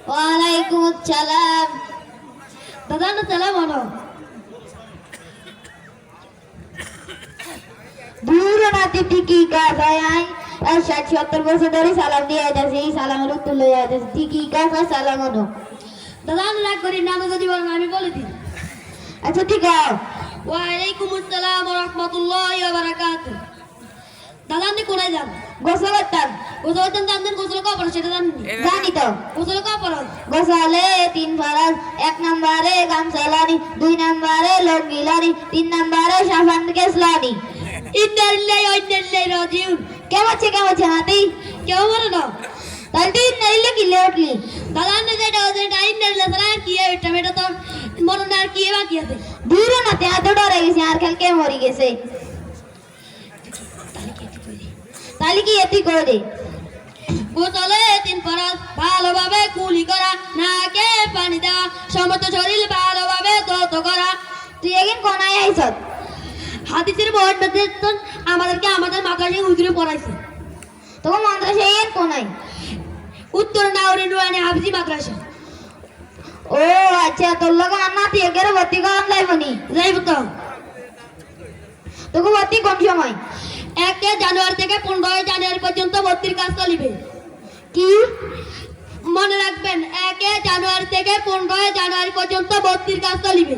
ওয়ালাইকুম আসসালাম। দাদা না সালাম আনো দূর নাতে ঠিকই কাজ হয়। 60-70 বছর ধরে সালাম দিয়ে যাচ্ছে, এই সালামের উত্তর লইয়া যাচ্ছে। ঠিকই কাজ হয়, সালাম আনো। দাদা রাগ করি না, যদি বলেন আমি বলে দিই। আচ্ছা ঠিক আছে। ওয়ালাইকুম আসসালাম ওয়া রাহমাতুল্লাহি ওয়া বারাকাতুহু। দাদা আপনি কোথায় যান? গোসল করতাম। গোসল করতাম জানতেন? গোসল কখন সেটা জানেন? জানি তো। গোসল কখন? গোসলে 3 ফরজ। 1 নম্বরে গামছা লানি, 2 নম্বরে লুঙ্গি লানি, 3 নম্বরে সাবান কেস লানি। ইন্নালিল্লাহি ওয়া ইন্না ইলাইহি রাজিউন। কেমন আছে হাতি? কেউ বলে না। তাহলে তুই ইন্নালিল্লাহি কি লেটলি? দাদা আপনি যেটা ইন্নালিল্লাহি সালা কি এটা মেটা তো মনে না আর কি বাকি আছে। দূর না তে এত ডরে গেছে আর কালকে মরি গেছে। তাহলে কি এটি করে দে? গোসলে 3 ফরজ। ভালোভাবে কুলি করা, নাকে পানি দেওয়া, সমস্ত শরীর ভালোভাবে ধৌত করা। তুই এখন কোনায় আইছ? হাদিসের মধ্যে আমাদেরকে আমাদের মাদ্রাসায় হুজুরে পড়াইছে। তোমার মাদ্রাসায় এর কোনায়? উত্তর নাউরি নুরানি হাফিজি মাদ্রাসা। ও আচ্ছা, তোর লগে আন্না তুই একেবারে ভর্তি করান যাইবনি? যাইব তো। তোকে ভর্তি কোন সময়? 1 জানুয়ারি থেকে 15 জানুয়ারি পর্যন্ত ভর্তির কাজ চলিবে। কি মনে রাখবেন? 1 জানুয়ারি থেকে 15 জানুয়ারি পর্যন্ত ভর্তির কাজ চলিবে।